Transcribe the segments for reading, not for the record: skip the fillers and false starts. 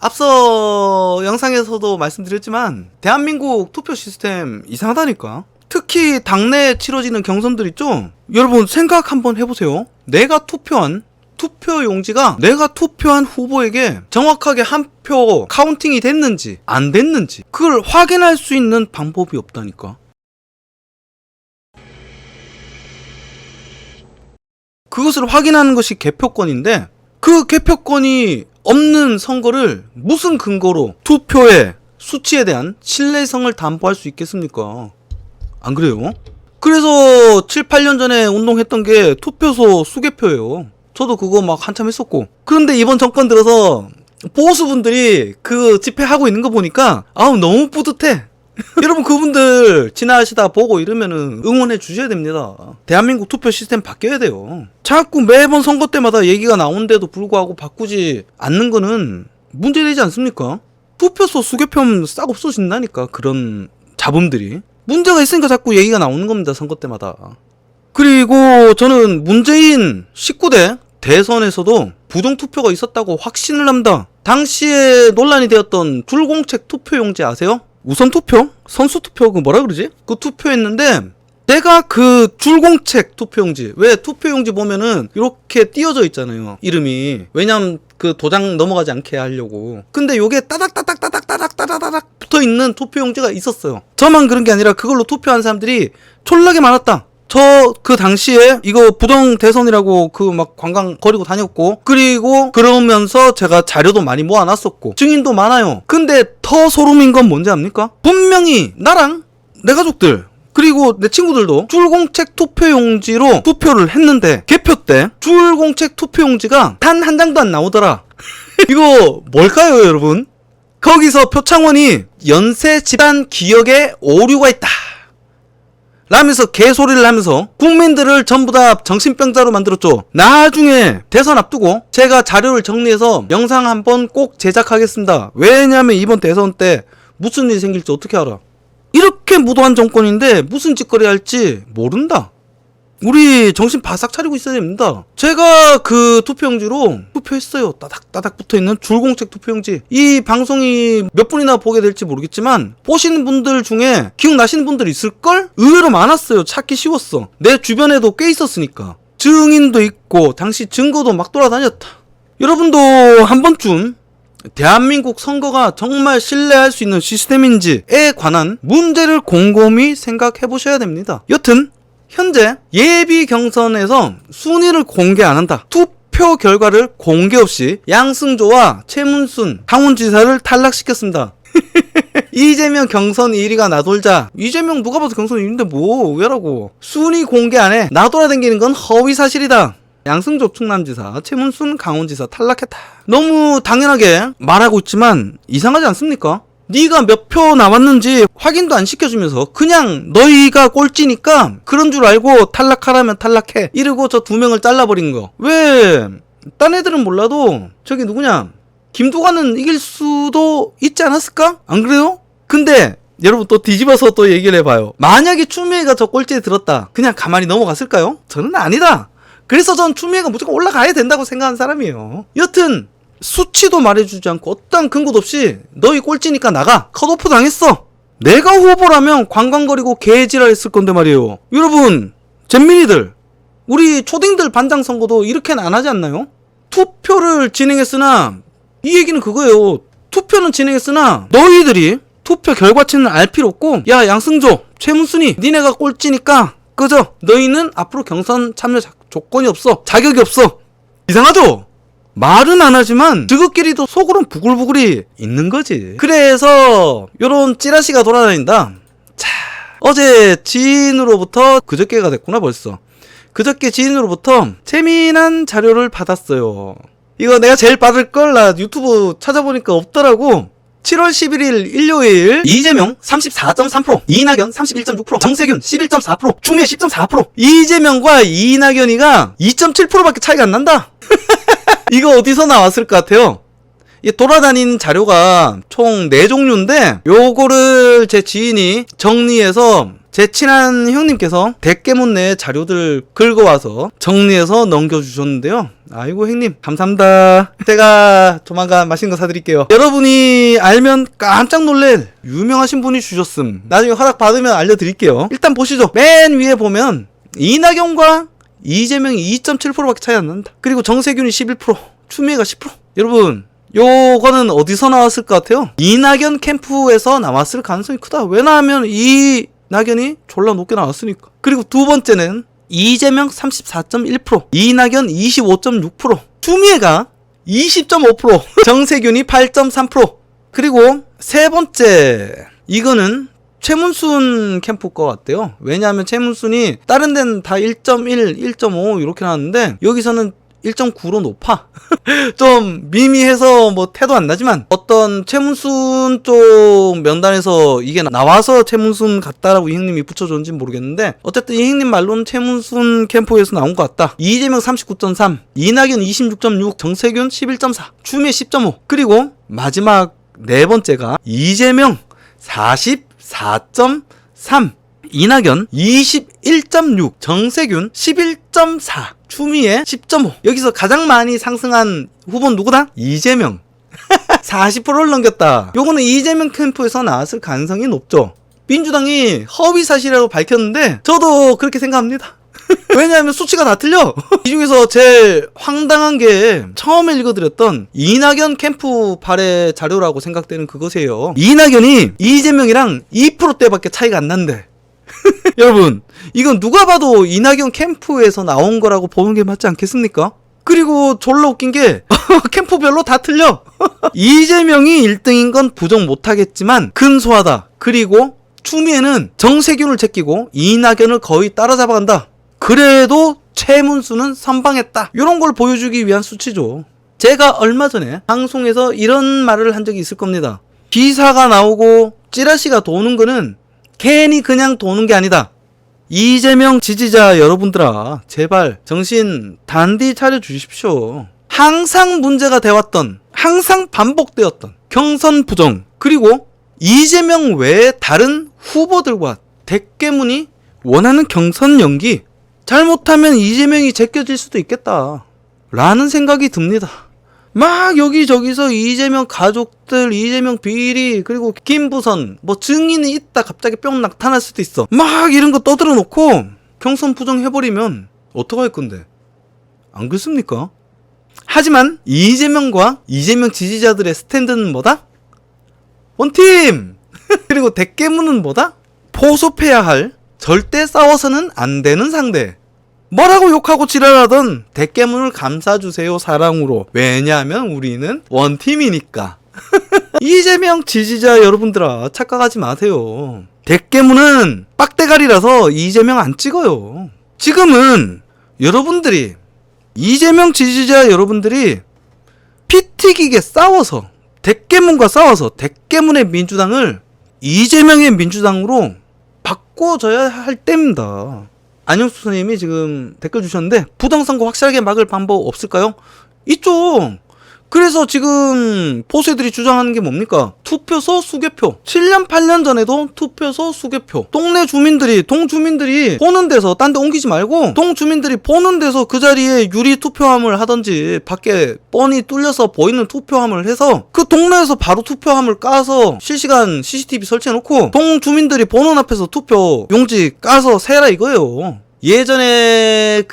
앞서 영상에서도 말씀드렸지만 대한민국 투표 시스템 이상하다니까. 특히 당내에 치러지는 경선들 있죠? 여러분 생각 한번 해보세요. 내가 투표한 투표용지가 내가 투표한 후보에게 정확하게 한 표 카운팅이 됐는지 안 됐는지 그걸 확인할 수 있는 방법이 없다니까. 그것을 확인하는 것이 개표권인데 그 개표권이 없는 선거를 무슨 근거로 투표의 수치에 대한 신뢰성을 담보할 수 있겠습니까? 안 그래요? 그래서 7, 8년 전에 운동했던 게 투표소 수개표예요. 저도 그거 막 한참 했었고. 그런데 이번 정권 들어서 보수분들이 그 집회하고 있는 거 보니까 아우 너무 뿌듯해. 여러분 그분들 지나가시다 보고 이러면은 응원해 주셔야 됩니다. 대한민국 투표 시스템 바뀌어야 돼요. 자꾸 매번 선거 때마다 얘기가 나오는데도 불구하고 바꾸지 않는 거는 문제되지 않습니까? 투표소 수개표 싹 없어진다니까. 그런 잡음들이 문제가 있으니까 자꾸 얘기가 나오는 겁니다. 선거 때마다. 그리고 저는 문재인 19대 대선에서도 부정투표가 있었다고 확신을 합니다. 당시에 논란이 되었던 줄공책 투표용지 아세요? 우선투표? 선수투표? 그 뭐라 그러지? 그 투표했는데 내가 그 줄공책 투표용지, 왜 투표용지 보면은 이렇게 띄어져 있잖아요, 이름이. 왜냐면 그 도장 넘어가지 않게 하려고. 근데 요게 따닥따닥 붙어있는 투표용지가 있었어요. 저만 그런 게 아니라 그걸로 투표한 사람들이 졸라게 많았다. 저 그 당시에 이거 부정 대선이라고 그 막 관광 거리고 다녔고, 그리고 그러면서 제가 자료도 많이 모아놨었고 증인도 많아요. 근데 더 소름인 건 뭔지 압니까? 분명히 나랑 내 가족들 그리고 내 친구들도 줄공책 투표용지로 투표를 했는데 개표 때 줄공책 투표용지가 단 한 장도 안 나오더라. 이거 뭘까요, 여러분? 거기서 표창원이 연세 집안 기억에 오류가 있다 라면서 개소리를 하면서 국민들을 전부 다 정신병자로 만들었죠. 나중에 대선 앞두고 제가 자료를 정리해서 영상 한번 꼭 제작하겠습니다. 왜냐면 이번 대선 때 무슨 일이 생길지 어떻게 알아? 이렇게 무도한 정권인데 무슨 짓거리 할지 모른다. 우리 정신 바싹 차리고 있어야 됩니다. 제가 그 투표용지로 투표했어요. 따닥따닥 붙어있는 줄공책 투표용지. 이 방송이 몇 분이나 보게 될지 모르겠지만 보시는 분들 중에 기억나시는 분들이 있을걸? 의외로 많았어요. 찾기 쉬웠어. 내 주변에도 꽤 있었으니까. 증인도 있고 당시 증거도 막 돌아다녔다. 여러분도 한 번쯤 대한민국 선거가 정말 신뢰할 수 있는 시스템인지에 관한 문제를 곰곰이 생각해 보셔야 됩니다. 여튼 현재 예비 경선에서 순위를 공개 안 한다. 투표 결과를 공개 없이 양승조와 최문순 강원지사를 탈락시켰습니다. 이재명 경선 1위가 나돌자. 이재명 누가 봐도 경선 1위인데 뭐 왜라고. 순위 공개 안 해. 나돌아다니는 건 허위사실이다. 양승조 충남지사, 최문순 강원지사 탈락했다. 너무 당연하게 말하고 있지만 이상하지 않습니까? 네가 몇 표 나왔는지 확인도 안 시켜주면서 그냥 너희가 꼴찌니까 그런 줄 알고 탈락하라면 탈락해 이러고 저 2명을 잘라버린 거. 왜? 딴 애들은 몰라도 저기 누구냐, 김두관은 이길 수도 있지 않았을까? 안 그래요? 근데 여러분 또 뒤집어서 또 얘기를 해봐요. 만약에 추미애가 저 꼴찌에 들었다, 그냥 가만히 넘어갔을까요? 저는 아니다. 그래서 전 추미애가 무조건 올라가야 된다고 생각하는 사람이에요. 여튼 수치도 말해주지 않고 어떤 근거도 없이 너희 꼴찌니까 나가, 컷오프 당했어. 내가 후보라면 관광거리고 개지랄 했을 건데 말이에요. 여러분 잼민이들, 우리 초딩들 반장 선거도 이렇게는 안 하지 않나요? 투표를 진행했으나 이 얘기는 그거예요. 투표는 진행했으나 너희들이 투표 결과치는 알 필요 없고, 야 양승조 최문순이 니네가 꼴찌니까 꺼져. 너희는 앞으로 경선 참여 조건이 없어. 자격이 없어. 이상하죠? 말은 안 하지만 저것끼리도 속으로는 부글부글이 있는 거지. 그래서 요런 찌라시가 돌아다닌다. 자, 어제 지인으로부터, 그저께가 됐구나 벌써. 그저께 지인으로부터 재미난 자료를 받았어요. 이거 내가 제일 빠를걸? 나 유튜브 찾아보니까 없더라고. 7월 11일 일요일 이재명 34.3%, 이낙연 31.6%, 정세균 11.4%, 추미애 10.4%. 이재명과 이낙연이가 2.7%밖에 차이가 안 난다. 이거 어디서 나왔을 것 같아요? 이 돌아다니는 자료가 총 4종류인데 요거를 제 지인이 정리해서 제 친한 형님께서 대깨문 내 자료들 긁어와서 정리해서 넘겨주셨는데요. 아이고 형님 감사합니다. 제가 조만간 맛있는 거 사드릴게요. 여러분이 알면 깜짝 놀랄 유명하신 분이 주셨음. 나중에 허락 받으면 알려드릴게요. 일단 보시죠. 맨 위에 보면 이낙연과 이재명이 2.7%밖에 차이 안 난다. 그리고 정세균이 11%, 추미애가 10%. 여러분 요거는 어디서 나왔을 것 같아요? 이낙연 캠프에서 나왔을 가능성이 크다. 왜냐하면 이낙연이 졸라 높게 나왔으니까. 그리고 두 번째는 이재명 34.1%, 이낙연 25.6%, 추미애가 20.5%, 정세균이 8.3%. 그리고 세 번째 이거는 최문순 캠프 거 같대요. 왜냐하면 최문순이 다른 데는 다 1.1, 1.5 이렇게 나왔는데 여기서는 1.9로 높아. 좀 미미해서 뭐 태도 안 나지만 어떤 최문순 쪽 명단에서 이게 나와서 최문순 같다라고 이 형님이 붙여줬는지 모르겠는데 어쨌든 이 형님 말로는 최문순 캠프에서 나온 것 같다. 이재명 39.3, 이낙연 26.6, 정세균 11.4, 추미애 10.5. 그리고 마지막 네 번째가 이재명 44.3, 이낙연 21.6, 정세균 11.4, 추미애 10.5. 여기서 가장 많이 상승한 후보는 누구다? 이재명. 40%를 넘겼다. 요거는 이재명 캠프에서 나왔을 가능성이 높죠. 민주당이 허위 사실이라고 밝혔는데 저도 그렇게 생각합니다. 왜냐하면 수치가 다 틀려. 이 중에서 제일 황당한 게 처음에 읽어드렸던 이낙연 캠프 발의 자료라고 생각되는 그것이에요. 이낙연이 이재명이랑 2%대밖에 차이가 안 난대. 여러분 이건 누가 봐도 이낙연 캠프에서 나온 거라고 보는 게 맞지 않겠습니까? 그리고 졸라 웃긴 게 캠프별로 다 틀려. 이재명이 1등인 건 부정 못하겠지만 근소하다. 그리고 추미애는 정세균을 제끼고 이낙연을 거의 따라잡아간다. 그래도 최문수는 선방했다. 이런 걸 보여주기 위한 수치죠. 제가 얼마 전에 방송에서 이런 말을 한 적이 있을 겁니다. 기사가 나오고 찌라시가 도는 거는 괜히 그냥 도는 게 아니다. 이재명 지지자 여러분들아 제발 정신 단디 차려 주십시오. 항상 문제가 돼왔던, 항상 반복되었던 경선 부정, 그리고 이재명 외에 다른 후보들과 대깨문이 원하는 경선 연기, 잘못하면 이재명이 제껴질 수도 있겠다 라는 생각이 듭니다. 막 여기저기서 이재명 가족들, 이재명 비리, 그리고 김부선 뭐 증인이 있다 갑자기 뿅 나타날 수도 있어. 막 이런 거 떠들어 놓고 경선 부정해버리면 어떡할 건데? 안 그렇습니까? 하지만 이재명과 이재명 지지자들의 스탠드는 뭐다? 원팀! 그리고 대깨문은 뭐다? 포섭해야 할, 절대 싸워서는 안 되는 상대. 뭐라고 욕하고 지랄하던 대깨문을 감싸주세요 사랑으로. 왜냐하면 우리는 원팀이니까. 이재명 지지자 여러분들아 착각하지 마세요. 대깨문은 빡대가리라서 이재명 안 찍어요. 지금은 여러분들이, 이재명 지지자 여러분들이 피 튀기게 싸워서, 대깨문과 싸워서 대깨문의 민주당을 이재명의 민주당으로 바꿔줘야 할 때입니다. 안영수 선생님이 지금 댓글 주셨는데 부당선거 확실하게 막을 방법 없을까요? 있죠. 그래서 지금 보수애들이 주장하는 게 뭡니까? 투표소 수개표. 7년 8년 전에도 투표소 수개표. 동네 주민들이, 동주민들이 보는 데서 딴 데 옮기지 말고 동주민들이 보는 데서 그 자리에 유리 투표함을 하든지 밖에 뻔히 뚫려서 보이는 투표함을 해서 그 동네에서 바로 투표함을 까서 실시간 CCTV 설치해놓고 동주민들이 보는 앞에서 투표 용지 까서 세라 이거예요. 예전에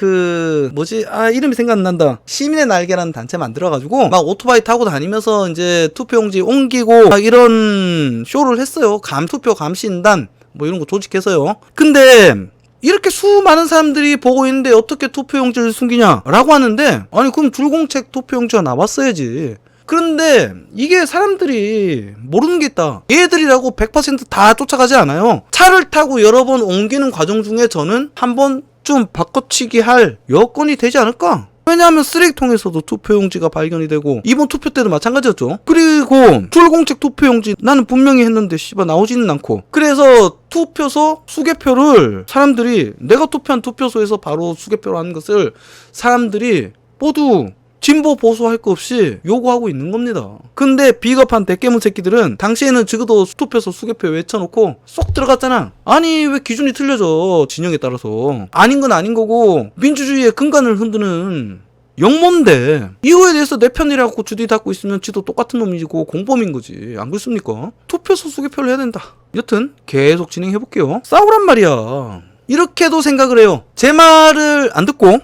이름이 생각 안 난다. 시민의 날개라는 단체 만들어가지고 막 오토바이 타고 다니면서 이제 투표용지 옮기고 막 이런 쇼를 했어요. 투표 감시인단 뭐 이런 거 조직해서요. 근데 이렇게 수많은 사람들이 보고 있는데 어떻게 투표용지를 숨기냐 라고 하는데, 아니 그럼 줄공책 투표용지가 나왔어야지. 그런데 이게 사람들이 모르는 게 있다. 얘들이라고 100% 쫓아가지 않아요. 차를 타고 여러 번 옮기는 과정 중에 저는 한 번쯤 바꿔치기 할 여건이 되지 않을까? 왜냐하면 쓰레기통에서도 투표용지가 발견이 되고 이번 투표 때도 마찬가지였죠. 그리고 줄공책 투표용지 나는 분명히 했는데 씨발 나오지는 않고, 그래서 투표소 수개표를 사람들이, 내가 투표한 투표소에서 바로 수개표를 하는 것을 사람들이 모두 진보 보수 할 거 없이 요구하고 있는 겁니다. 근데 비겁한 대깨문 새끼들은 당시에는 적어도 투표소 수개표 외쳐놓고 쏙 들어갔잖아. 아니 왜 기준이 틀려져 진영에 따라서. 아닌 건 아닌 거고 민주주의의 근간을 흔드는 영몬데 이거에 대해서 내 편이라고 주디 닫고 있으면 지도 똑같은 놈이고 공범인 거지. 안 그렇습니까? 투표소 수개표를 해야 된다. 여튼 계속 진행해볼게요. 싸우란 말이야. 이렇게도 생각을 해요. 제 말을 안 듣고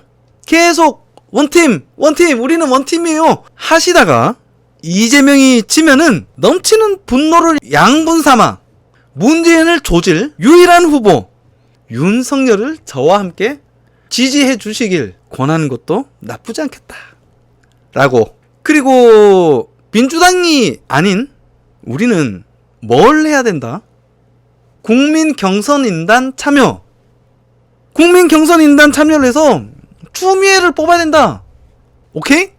계속 원팀 우리는 원팀이에요 하시다가 이재명이 지면은 넘치는 분노를 양분 삼아 문재인을 조질 유일한 후보 윤석열을 저와 함께 지지해 주시길 권하는 것도 나쁘지 않겠다 라고. 그리고 민주당이 아닌 우리는 뭘 해야 된다? 국민경선인단 참여. 국민경선인단 참여를 해서 추미애를 뽑아야 된다. 오케이?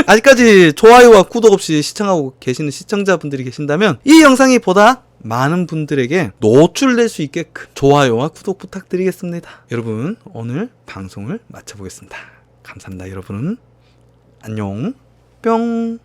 아직까지 좋아요와 구독 없이 시청하고 계시는 시청자분들이 계신다면 이 영상이 보다 많은 분들에게 노출될 수 있게끔 좋아요와 구독 부탁드리겠습니다. 여러분 오늘 방송을 마쳐보겠습니다. 감사합니다. 여러분 안녕 뿅.